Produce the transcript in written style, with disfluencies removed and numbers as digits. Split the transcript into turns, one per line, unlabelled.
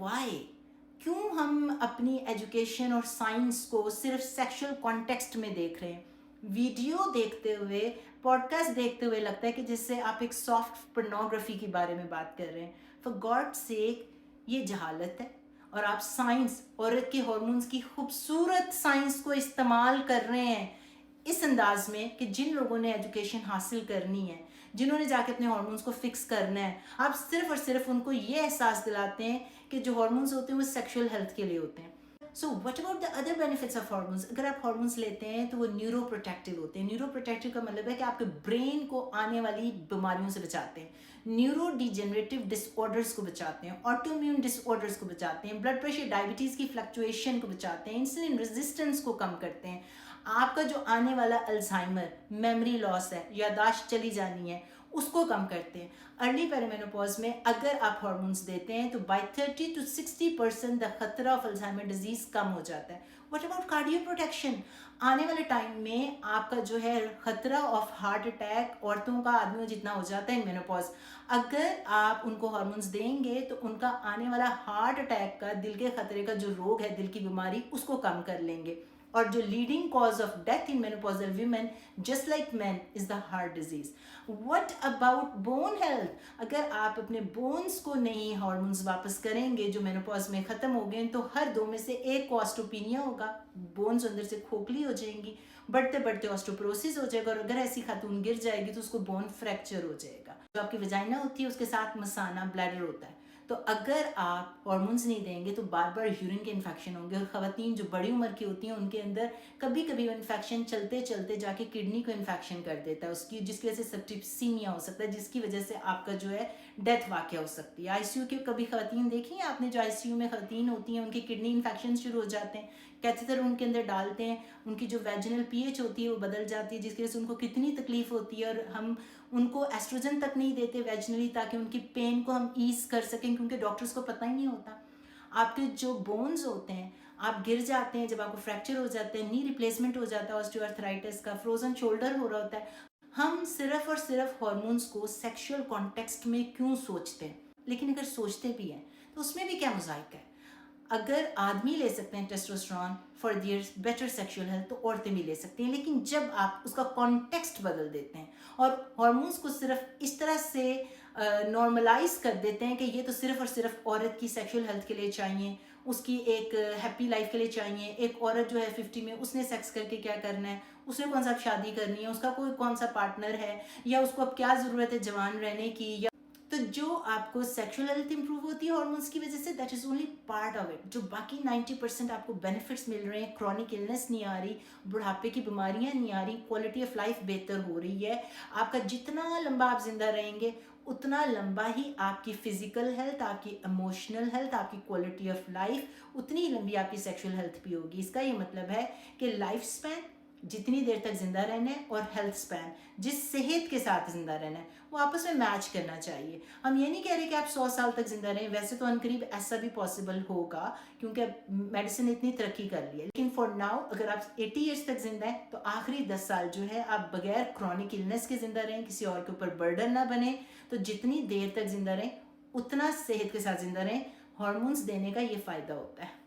Y, क्यों हम अपनी एजुकेशन और साइंस को सिर्फ सेक्सुअल कॉन्टेक्स्ट में देख रहे हैं? वीडियो देखते हुए, पॉडकास्ट देखते हुए लगता है कि जिससे आप एक सॉफ्ट पोर्नोग्राफी के बारे में बात कर रहे हैं। फॉर गॉड सेक, ये जहालत है। और आप साइंस, औरत के हार्मोन्स की खूबसूरत साइंस को इस्तेमाल कर रहे हैं इस अंदाज में कि जिन लोगों ने एजुकेशन हासिल करनी है, जिन्होंने जाके अपने हार्मोन्स को फिक्स करना है, आप सिर्फ और सिर्फ उनको ये एहसास दिलाते हैं कि जो हार्मोन्स होते हैं वो सेक्सुअल हेल्थ के लिए होते हैं। So what about the other benefits of hormones? अगर आप हार्मोन्स लेते हैं तो वो न्यूरो प्रोटेक्टिव होते हैं। न्यूरो प्रोटेक्टिव का मतलब है कि आपके ब्रेन को आने वाली बीमारियों से बचाते हैं, न्यूरो डिजेनरेटिव डिसऑर्डर्स को बचाते हैं, ऑटोइम्यून डिसऑर्डर्स को बचाते हैं, ब्लड प्रेशर, डायबिटीज़ की फ्लक्चुएशन को बचाते हैं, इंसुलिन रेजिस्टेंस को कम करते हैं। आपका जो आने वाला अल्जाइमर, मेमोरी लॉस है, यादाश्त चली जानी है, उसको कम करते हैं। अर्ली पेरीमेनोपॉज में अगर आप हार्मोन्स देते हैं तो बाय 30 to 60% द खतरा ऑफ अल्जाइमर डिजीज कम हो जाता है। What about cardio protection? आने वाले टाइम में आपका जो है खतरा ऑफ हार्ट अटैक औरतों का आदमियों जितना हो जाता है इन मेनोपॉज, अगर आप उनको हार्मोन्स देंगे तो उनका आने वाला हार्ट अटैक का, दिल के खतरे का जो रोग है, दिल की बीमारी, उसको कम कर लेंगे। और जो leading cause of death in menopausal women just like man is the heart disease. What about bone health? अगर आप अपने बोन्स को नहीं हार्मोन्स वापस करेंगे जो मेनोपॉज में खत्म हो गए, तो हर दो में से एक को ऑस्टोपीनिया होगा, बोन्स अंदर से खोखली हो जाएंगी, बढ़ते बढ़ते ऑस्टोप्रोसिस हो जाएगा, और अगर ऐसी खातून गिर जाएगी तो उसको बोन फ्रैक्चर हो जाएगा। जो आपकी वजाइना होती है उसके साथ मसाना, ब्लैडर होता है। तो अगर आप हार्मोन्स नहीं देंगे तो बार बार यूरिन के इन्फेक्शन होंगे, और ख़वातीन जो बड़ी उम्र की होती हैं उनके अंदर कभी कभी वो इन्फेक्शन चलते चलते जाके किडनी को इन्फेक्शन कर देता है उसकी, जिसकी वजह से सेप्टिसीमिया हो सकता है, जिसकी वजह से आपका जो है डेथ वाक़या हो सकती है। आईसीयू के कभी ख़वातीन देखी हैं आपने? जो आईसीयू में ख़वातीन होती हैं उनकी किडनी इन्फेक्शन शुरू हो जाते हैं, कैथेटर उनके अंदर डालते हैं, उनकी जो वेजिनल पीएच होती है वो बदल जाती है, जिसकी वजह से उनको कितनी तकलीफ होती है। और हम उनको एस्ट्रोजन तक नहीं देते वेजिनली ताकि उनकी पेन को हम ईज कर सकें, क्योंकि डॉक्टर्स को पता ही नहीं होता। आपके जो बोन्स होते हैं, आप गिर जाते हैं, जब आपको फ्रैक्चर हो जाते हैं, नी रिप्लेसमेंट हो जाता है, ऑस्टियोआर्थराइटिस का, फ्रोजन शोल्डर हो रहा होता है। हम सिर्फ और सिर्फ हार्मोन्स को सेक्सुअल कॉन्टेक्स्ट में क्यों सोचते हैं? लेकिन अगर सोचते भी हैं तो उसमें भी क्या मज़ाइक है? अगर आदमी ले सकते हैं testosterone for their better sexual health, तो औरतें भी ले सकती हैं। लेकिन जब आप उसका कॉन्टेक्स्ट बदल देते हैं और हार्मोन्स को सिर्फ इस तरह से नॉर्मलाइज कर देते हैं कि ये तो सिर्फ और सिर्फ औरत की सेक्सुअल हेल्थ के लिए चाहिए, उसकी एक हैप्पी लाइफ के लिए चाहिए। एक औरत जो है 50 में, उसने सेक्स करके क्या करना है, उसने कौन सा शादी करनी है, उसका कोई कौन सा पार्टनर है, या उसको अब क्या ज़रूरत है जवान रहने की, या तो जो आपको सेक्सुअल हेल्थ इंप्रूव होती है हार्मोन्स की वजह से, that is only part of it. जो बाकी 90% आपको बेनिफिट्स मिल रहे हैं, क्रॉनिक इलनेस नहीं आ रही, बुढ़ापे की बीमारियां नहीं आ रही, क्वालिटी ऑफ लाइफ बेहतर हो रही है, आपका जितना लंबा आप जिंदा रहेंगे उतना लंबा ही आपकी फिजिकल हेल्थ, आपकी इमोशनल हेल्थ, आपकी क्वालिटी ऑफ लाइफ, उतनी ही लंबी आपकी सेक्सुअल हेल्थ भी होगी। इसका ये मतलब है कि लाइफ स्पैन, जितनी देर तक जिंदा रहना है, और हेल्थ स्पैन, जिस सेहत के साथ जिंदा रहना है, वो आपस में मैच करना चाहिए। हम ये नहीं कह रहे कि आप 100 साल तक जिंदा रहें, वैसे तो अनकरीब ऐसा भी पॉसिबल होगा क्योंकि मेडिसिन इतनी तरक्की कर ली है। लेकिन फॉर नाउ अगर आप 80 ईयर्स तक जिंदा हैं तो आखिरी 10 साल जो है आप बगैर क्रॉनिक इलनेस के जिंदा रहें, किसी और के ऊपर बर्डन ना बने। तो जितनी देर तक जिंदा रहें उतना सेहत के साथ जिंदा रहें। हार्मोन्स देने का ये फ़ायदा होता है।